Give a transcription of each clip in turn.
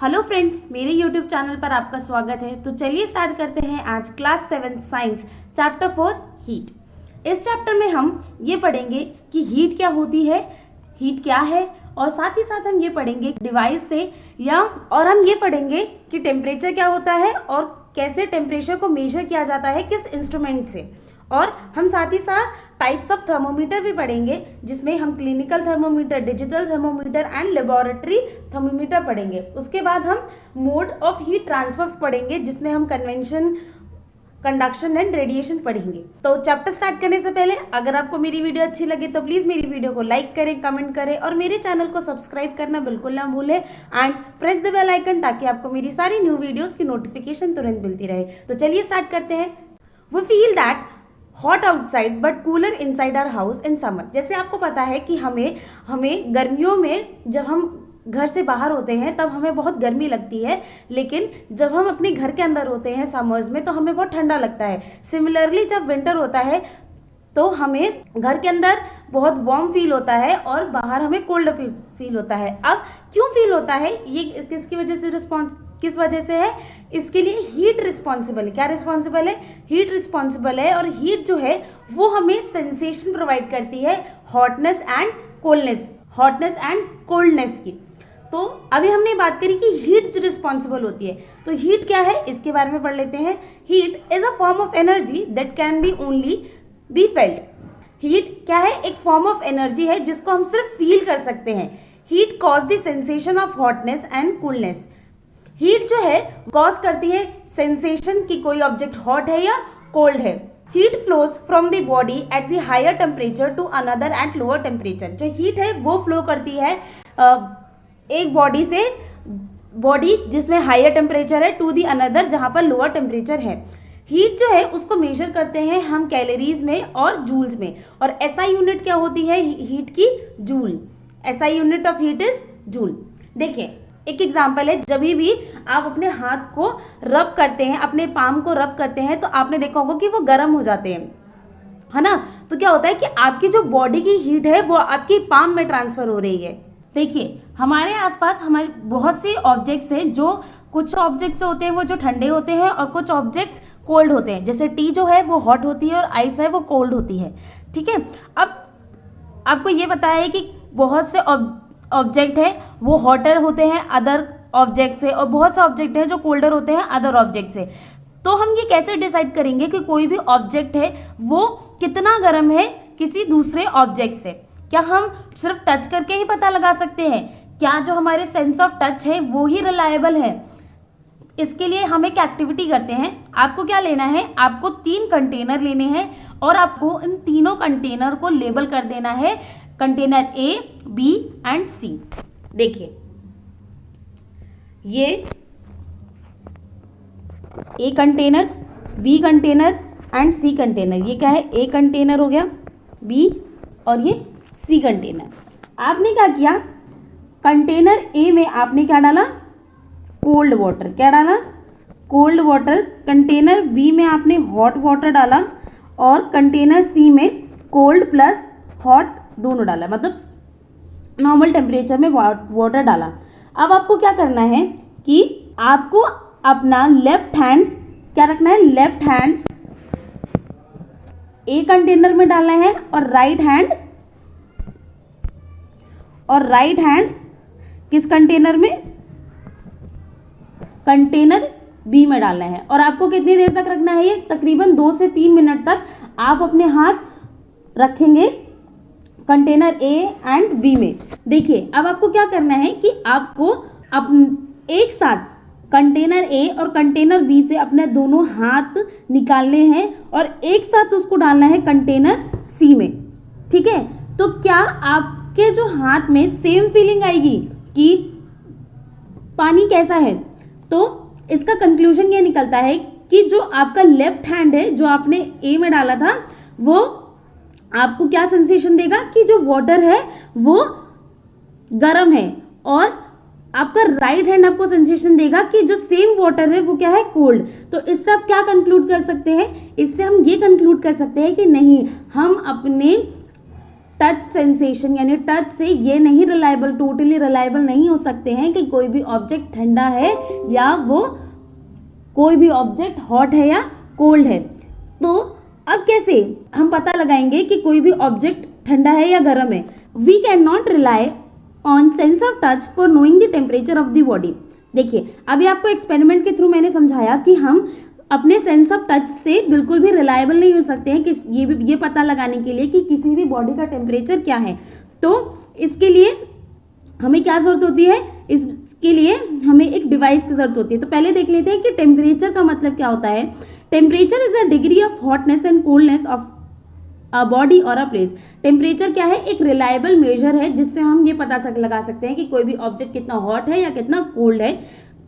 Hello friends, मेरे YouTube channel पर आपका स्वागत है। तो चलिए स्टार्ट करते हैं आज क्लास 7 साइंस चैप्टर 4 हीट। इस चैप्टर में हम ये पढ़ेंगे कि हीट क्या होती है, हीट क्या है, और साथ ही साथ हम ये पढ़ेंगे डिवाइस से और हम ये पढ़ेंगे कि टेम्परेचर क्या होता है और कैसे टेम्परेचर को मेजर किया जाता है किस इंस्ट्रूमेंट से। और हम साथ ही साथ टाइप्स ऑफ थर्मोमीटर भी पढ़ेंगे, जिसमें हम clinical thermometer, digital thermometer and laboratory thermometer पढ़ेंगे। उसके बाद हम मोड ऑफ हीट ट्रांसफर पढ़ेंगे, जिसमें हम कन्वेंशन, कंडक्शन एंड रेडिएशन पढ़ेंगे। तो चैप्टर स्टार्ट करने से पहले अगर आपको मेरी वीडियो अच्छी लगे तो प्लीज़ मेरी वीडियो को लाइक करें, कमेंट करें और मेरे चैनल को सब्सक्राइब करना बिल्कुल ना भूलें and press the bell icon, ताकि आपको मेरी सारी न्यू वीडियोज़ की नोटिफिकेशन तुरंत मिलती रहे। तो चलिए स्टार्ट करते हैं। We feel that hot outside but cooler inside our house in summer. जैसे आपको पता है कि हमें गर्मियों में जब हम घर से बाहर होते हैं तब हमें बहुत गर्मी लगती है, लेकिन जब हम अपने घर के अंदर होते हैं समर्स में तो हमें बहुत ठंडा लगता है। सिमिलरली जब विंटर होता है तो हमें घर के अंदर बहुत वार्म फील होता है और बाहर हमें कोल्ड फील होता है। अब क्यों फील होता है, ये किसकी वजह से किस वजह से है? इसके लिए हीट रिस्पॉन्सिबल है। क्या रिस्पॉन्सिबल है? हीट रिस्पॉन्सिबल है। और हीट जो है वो हमें सेंसेशन प्रोवाइड करती है हॉटनेस एंड कोल्डनेस की। तो अभी हमने बात करी कि हीट जो रिस्पॉन्सिबल होती है, तो हीट क्या है इसके बारे में पढ़ लेते हैं। Heat is a form of energy that can be only be felt. Heat क्या है? एक फॉर्म ऑफ एनर्जी है जिसको हम सिर्फ फील कर सकते हैं। Heat cause the sensation of hotness and coolness. Heat जो है कॉज करती है सेंसेशन कि कोई ऑब्जेक्ट हॉट है या कोल्ड है। Heat flows from the body at the higher temperature to another at lower temperature. जो हीट है वो फ्लो करती है एक बॉडी से बॉडी जिसमें हायर टेम्परेचर है टू दी अनदर जहां पर लोअर टेम्परेचर है। हीट जो है उसको मेजर करते हैं हम कैलोरीज में और जूल्स में। और एसआई यूनिट क्या होती है हीट की? Joule. SI unit of heat is joule. देखिए एक एग्जाम्पल है, जब भी आप अपने हाथ को रब करते हैं, अपने पाम को रब करते हैं, तो आपने देखा होगा कि वो गर्म हो जाते हैं, है ना। तो क्या होता है कि आपकी जो बॉडी की हीट है वो आपकी पाम में ट्रांसफर हो रही है। देखिए हमारे आसपास हमारे बहुत से ऑब्जेक्ट्स हैं, जो कुछ ऑब्जेक्ट्स होते हैं वो जो ठंडे होते हैं और कुछ ऑब्जेक्ट्स कोल्ड होते हैं। जैसे टी जो है वो हॉट होती है और आइस है वो कोल्ड होती है, ठीक है। अब आपको ये बताया है कि बहुत से ऑब्जेक्ट है वो हॉटर होते हैं अदर ऑब्जेक्ट से, और बहुत से ऑब्जेक्ट हैं जो कोल्डर होते हैं अदर ऑब्जेक्ट से। तो हम ये कैसे डिसाइड करेंगे कि कोई भी ऑब्जेक्ट है वो कितना गर्म है किसी दूसरे ऑब्जेक्ट से? क्या हम सिर्फ टच करके ही पता लगा सकते हैं? क्या जो हमारे सेंस ऑफ टच है वो ही रिलायबल है? इसके लिए हम एक एक्टिविटी करते हैं। आपको क्या लेना है? आपको 3 कंटेनर लेने हैं और आपको इन तीनों कंटेनर को लेबल कर देना है, container A, B and C. देखिए ये A container, B container and C container. ये क्या है? ए कंटेनर हो गया, बी और ये सी कंटेनर। आपने क्या किया? कंटेनर ए में आपने क्या डाला? Cold water. क्या डाला? Cold water. कंटेनर बी में आपने हॉट वाटर डाला और कंटेनर सी में कोल्ड प्लस हॉट दोनों डाला, मतलब नॉर्मल टेम्परेचर में वाटर डाला। अब आपको क्या करना है कि आपको अपना लेफ्ट हैंड क्या रखना है? लेफ्ट हैंड ए कंटेनर में डालना है और राइट हैंड किस कंटेनर में? कंटेनर बी में डालना है। और आपको कितनी देर तक रखना है? ये तकरीबन 2 से 3 मिनट तक आप अपने हाथ रखेंगे कंटेनर ए एंड बी में। देखिए अब आपको क्या करना है कि आपको एक साथ कंटेनर ए और कंटेनर बी से अपने दोनों हाथ निकालने हैं और एक साथ उसको डालना है कंटेनर सी में, ठीक है। तो क्या आपके जो हाथ में सेम फीलिंग आएगी कि पानी कैसा है? तो इसका कंक्लूजन ये निकलता है कि जो आपका लेफ्ट हैंड है जो आपने ए में डाला था वो आपको क्या सेंसेशन देगा कि जो वाटर है वो गर्म है, और आपका राइट हैंड आपको सेंसेशन देगा कि जो सेम वाटर है वो क्या है? कोल्ड। तो इससे आप क्या कंक्लूड कर सकते हैं? इससे हम ये कंक्लूड कर सकते हैं कि नहीं, हम अपने टच सेंसेशन यानी टच से ये नहीं रिलायबल, टोटली रिलायबल नहीं हो सकते हैं कि कोई भी ऑब्जेक्ट ठंडा है या वो कोई भी ऑब्जेक्ट हॉट है या कोल्ड है। तो अब कैसे हम पता लगाएंगे कि कोई भी ऑब्जेक्ट ठंडा है या गर्म है? We can not rely on sense of touch for knowing the temperature of the body. देखिए, अभी आपको एक्सपेरिमेंट के थ्रू मैंने समझाया कि हम अपने सेंस ऑफ टच से बिल्कुल भी रिलायबल नहीं हो सकते हैं कि ये पता लगाने के लिए कि किसी भी बॉडी का टेम्परेचर क्या है। तो इसके लिए हमें क्या जरूरत होती है? इसके लिए हमें एक डिवाइस की जरूरत होती है। तो पहले देख लेते हैं कि टेम्परेचर का मतलब क्या होता है। Temperature is a degree of hotness and coldness of a body और अ प्लेस। टेम्परेचर क्या है? एक रिलायबल मेजर है जिससे हम ये पता लगा सकते हैं कि कोई भी ऑब्जेक्ट कितना हॉट है या कितना कोल्ड है,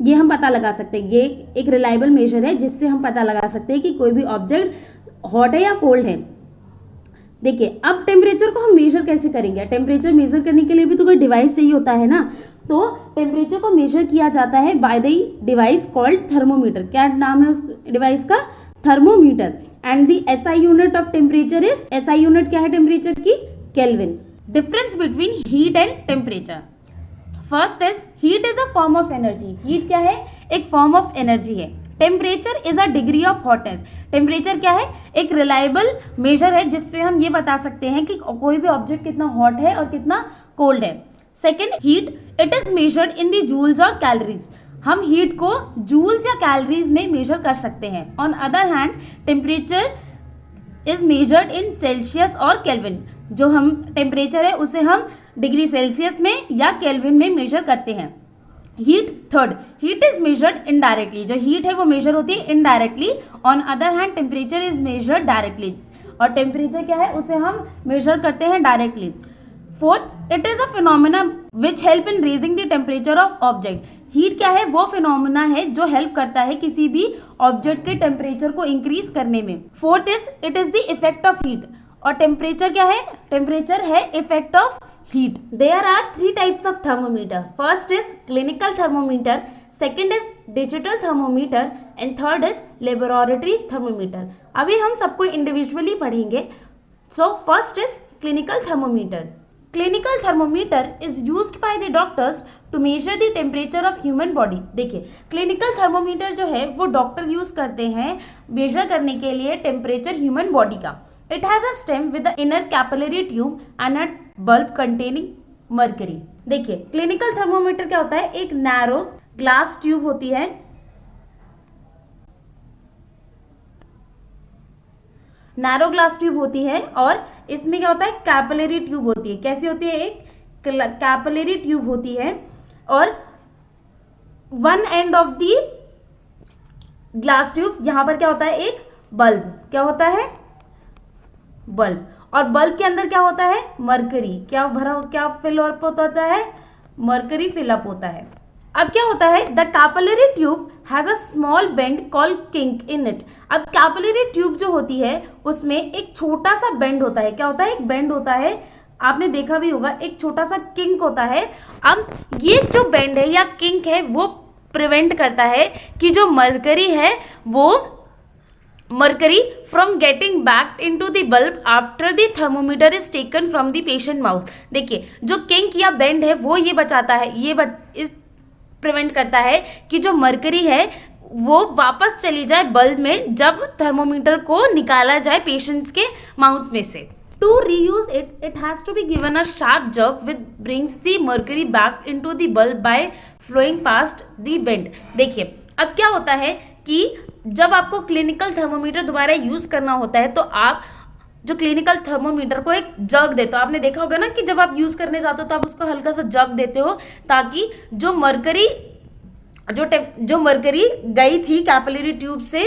ये हम पता लगा सकते हैं। ये एक रिलायबल मेजर है जिससे हम पता लगा सकते हैं कि कोई भी ऑब्जेक्ट हॉट है या कोल्ड है। देखिए, अब टेम्परेचर को हम मेजर कैसे करेंगे? टेम्परेचर मेजर करने के लिए भी तो कोई डिवाइस चाहिए होता है ना। तो टेम्परेचर को मेजर किया जाता है by the device called thermometer. क्या नाम है उस डिवाइस का? Thermometer. And the SI unit of temperature is, SI unit क्या है टेम्परेचर की? Kelvin. Difference between heat and temperature. First is heat is a form of energy. Heat क्या है? एक फॉर्म ऑफ एनर्जी है। Temperature is a degree of hotness. Temperature क्या है? एक रिलायबल मेजर है जिससे हम ये बता सकते हैं कि कोई भी ऑब्जेक्ट कितना हॉट है और कितना कोल्ड है। Second, heat it is measured in the joules और कैलोरीज। हम हीट को जूल्स या कैलोरीज में मेजर कर सकते हैं। On other hand, temperature is measured in Celsius और केल्विन। जो हम टेम्परेचर है उसे हम डिग्री सेल्सियस में या केल्विन में मेजर करते हैं। Heat, third, heat is measured indirectly. जो हीट है वो मेजर होती है indirectly. On other hand, temperature is measured directly. और टेम्परेचर क्या है? उसे हम मेजर करते हैं directly. Fourth, it is a phenomena which help in raising the temperature of object. Heat क्या है? वो फिनोमेना है जो हेल्प करता है किसी भी ऑब्जेक्ट के टेम्परेचर को इंक्रीज करने में। Fourth is it is the effect of heat. और टेम्परेचर क्या है? टेम्परेचर है effect of heat. There are three types of thermometer. First is clinical thermometer, second is digital thermometer and third is laboratory thermometer. अभी हम सबको individually पढ़ेंगे. So first is clinical thermometer. Clinical thermometer is used by the doctors to measure the temperature of human body. देखिए, clinical thermometer जो है वो doctor use करते हैं मेजर करने के लिए टेम्परेचर ह्यूमन बॉडी का। It has a stem with the inner capillary tube and a bulb containing mercury. देखिए, क्लिनिकल थर्मोमीटर क्या होता है? एक नैरो ग्लास ट्यूब होती है, नैरो ग्लास ट्यूब होती है और इसमें क्या होता है? कैपिलरी ट्यूब होती है। कैसी होती है? एक कैपिलरी ट्यूब होती है और one end of the glass tube, यहां पर क्या होता है? एक बल्ब। क्या होता है? बल्ब। और बल्ब के अंदर क्या होता है? मरकरी। क्या फिल अप होता है? मरकरी फिल अप होता है। अब क्या होता है? The capillary tube has a small bend called kink in it. अब कैपिलरी ट्यूब जो होती है उसमें एक छोटा सा बेंड होता है। क्या होता है? एक बेंड होता है। आपने देखा भी होगा, एक छोटा सा किंक होता है। अब ये जो बेंड है या किंक है वो प्रिवेंट करता है कि जो मरकरी है वो mercury from getting back into the bulb after the thermometer is taken from the patient mouth. देखिए, जो किंक या बेंड है वो ये बचाता है, इस प्रिवेंट करता है कि जो मरकरी है वो वापस चली जाए बल्ब में जब थर्मोमीटर को निकाला जाए पेशेंट्स के माउथ में से। To reuse it, it has to be given a sharp jerk which brings the mercury back into the bulb by flowing past the bend. देखिए, अब क्या होता है कि जब आपको क्लिनिकल थर्मोमीटर दोबारा यूज करना होता है तो आप जो क्लिनिकल थर्मोमीटर को एक जग देते हो। आपने देखा होगा ना कि जब आप यूज करने जाते हो तो आप उसको हल्का सा जग देते हो ताकि जो मरकरी गई थी कैपिलरी ट्यूब से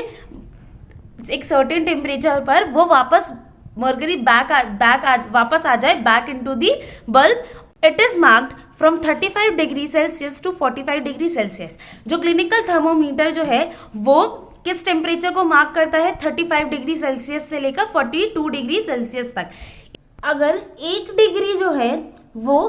एक सर्टेन टेम्परेचर पर वो वापस मरकरी वापस आ जाए back into the bulb. It is marked from 35 degree Celsius to 45 degree Celsius. जो क्लिनिकल थर्मोमीटर जो है वो किस टेम्परेचर को मार्क करता है? 35 डिग्री सेल्सियस से लेकर 42 डिग्री सेल्सियस तक। अगर एक डिग्री जो है वो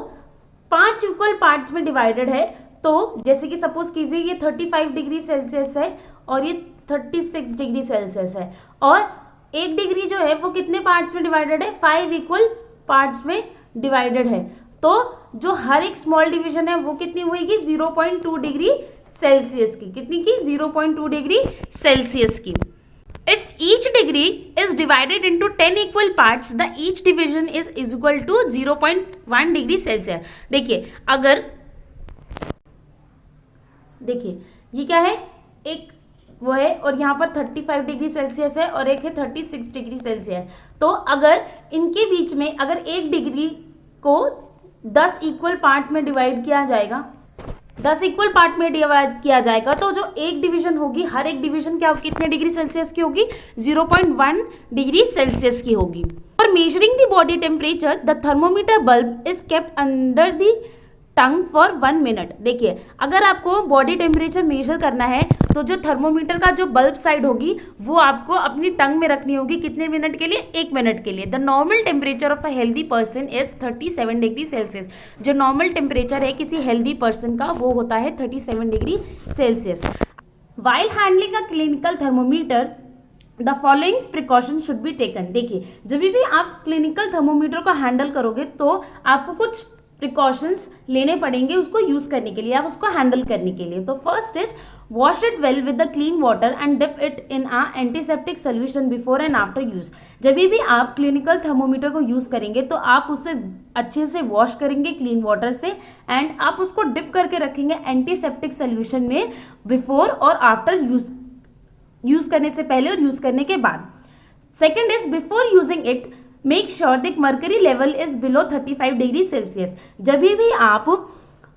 5 इक्वल पार्ट्स में डिवाइडेड है तो जैसे कि सपोज कीजिए ये 35 डिग्री सेल्सियस है और ये 36 डिग्री सेल्सियस है और एक डिग्री जो है वो कितने पार्ट्स में डिवाइडेड है? 5 इक्वल पार्ट्स में डिवाइडेड है, तो जो हर एक स्मॉल डिवीजन है वो कितनी होगी 0.2 डिग्री सेल्सियस की, कितनी की 0.2 डिग्री सेल्सियस की। If each degree is divided into 10 equal parts, the each division is equal to 0.1 degree Celsius. देखिए अगर देखिए ये क्या है, एक वो है और यहाँ पर 35 डिग्री सेल्सियस है और एक है 36 डिग्री सेल्सियस। तो अगर इनके बीच में अगर एक डिग्री को 10 इक्वल पार्ट में डिवाइड किया जाएगा, 10 इक्वल पार्ट में डिवाइड किया जाएगा, तो जो एक डिवीजन होगी, हर एक डिवीजन क्या कितने डिग्री सेल्सियस की होगी 0.1 डिग्री सेल्सियस की होगी। For measuring the body temperature the thermometer bulb is kept under the tongue for 1 minute. देखिए अगर आपको बॉडी टेम्परेचर मेजर करना है तो जो थर्मोमीटर का जो बल्ब साइड होगी वो आपको अपनी टंग में रखनी होगी, कितने मिनट के लिए 1 मिनट के लिए। The normal temperature of a healthy person is 37 degree Celsius. जो नॉर्मल टेम्परेचर है किसी हेल्दी पर्सन का वो होता है 37 degree Celsius. While handling a clinical thermometer the following precaution should be taken. देखिए जब भी आप क्लिनिकल थर्मोमीटर को हैंडल करोगे तो आपको कुछ प्रिकॉशंस लेने पड़ेंगे उसको यूज करने के लिए, आप उसको हैंडल करने के लिए। तो first is wash it well with the clean water and dip it in a antiseptic solution before and after use. जब भी आप क्लिनिकल थर्मोमीटर को यूज करेंगे तो आप उसे अच्छे से वॉश करेंगे क्लीन वाटर से एंड आप उसको डिप करके रखेंगे एंटीसेप्टिक सोल्यूशन में बिफोर और आफ्टर यूज करने से पहले और यूज करने के बाद। Second is before using it make sure the mercury level is below 35 degree Celsius. जब भी आप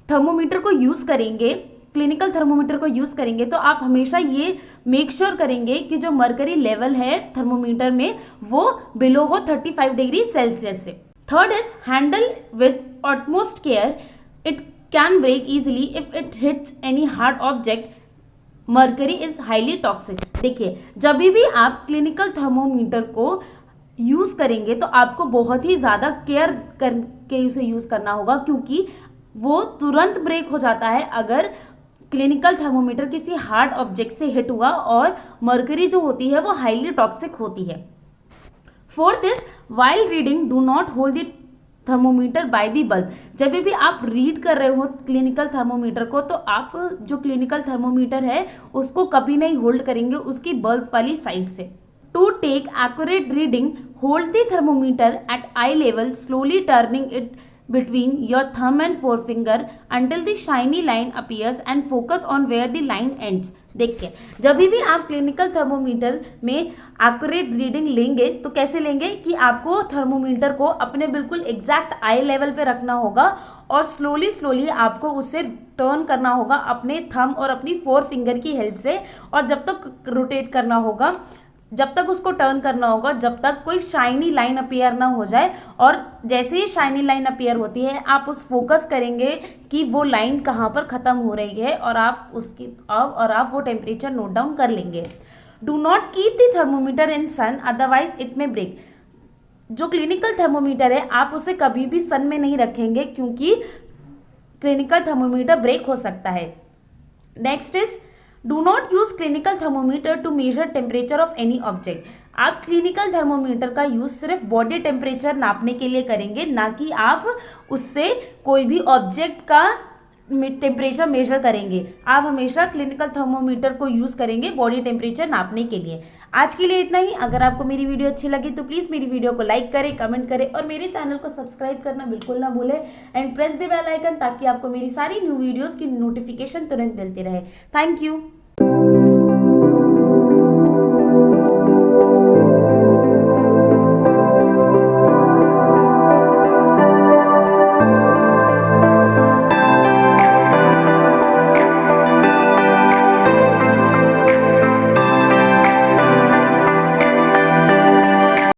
थर्मोमीटर को यूज करेंगे, क्लिनिकल थर्मोमीटर को यूज करेंगे, तो आप हमेशा ये मेक श्योर करेंगे कि जो मर्करी लेवल है थर्मोमीटर में वो बिलो हो 35 डिग्री सेल्सियस से। Third is handle with utmost care, it can break easily if it hits any hard object, mercury is highly toxic. देखिए जब भी आप क्लिनिकल थर्मोमीटर को यूज करेंगे तो आपको बहुत ही ज़्यादा केयर करके उसे यूज करना होगा, क्योंकि वो तुरंत ब्रेक हो जाता है अगर क्लिनिकल थर्मोमीटर किसी हार्ड ऑब्जेक्ट से हिट हुआ और मर्करी जो होती है वो हाईली टॉक्सिक होती है। Fourth is while reading do not hold the thermometer by the bulb. जब भी आप रीड कर रहे हो क्लिनिकल थर्मोमीटर को तो आप जो क्लिनिकल थर्मोमीटर है उसको कभी नहीं होल्ड करेंगे उसकी बल्ब वाली साइड से। To take accurate reading, hold the thermometer at eye level, slowly turning it between your thumb and forefinger until the shiny line appears and focus on where the line ends. देखिए जब भी आप clinical thermometer में accurate reading लेंगे तो कैसे लेंगे कि आपको थर्मोमीटर को अपने बिल्कुल एग्जैक्ट आई लेवल पे रखना होगा और स्लोली आपको उससे टर्न करना होगा अपने थंब और अपनी 4 फिंगर की हेल्प से, और जब तक रोटेट करना होगा, जब तक उसको टर्न करना होगा जब तक कोई शाइनी लाइन अपीयर ना हो जाए। और जैसे ही शाइनी लाइन अपीयर होती है आप उस फोकस करेंगे कि वो लाइन कहाँ पर ख़त्म हो रही है और आप वो टेम्परेचर नोट डाउन कर लेंगे। Do not keep the thermometer in sun otherwise it may break. जो क्लिनिकल थर्मोमीटर है आप उसे कभी भी सन में नहीं रखेंगे क्योंकि क्लिनिकल थर्मोमीटर ब्रेक हो सकता है। Next is do not use clinical thermometer to measure temperature of any object. आप क्लिनिकल थर्मोमीटर का यूज सिर्फ बॉडी टेम्परेचर नापने के लिए करेंगे, ना कि आप उससे कोई भी ऑब्जेक्ट का टेम्परेचर मेजर करेंगे। आप हमेशा क्लिनिकल थर्मोमीटर को यूज करेंगे बॉडी टेम्परेचर नापने के लिए। आज के लिए इतना ही। अगर आपको मेरी वीडियो अच्छी लगी तो प्लीज़ मेरी वीडियो को लाइक करें, कमेंट करें और मेरे चैनल को सब्सक्राइब करना बिल्कुल ना भूलें and press the bell icon ताकि आपको मेरी सारी न्यू वीडियोस की नोटिफिकेशन तुरंत मिलती रहे। Thank you.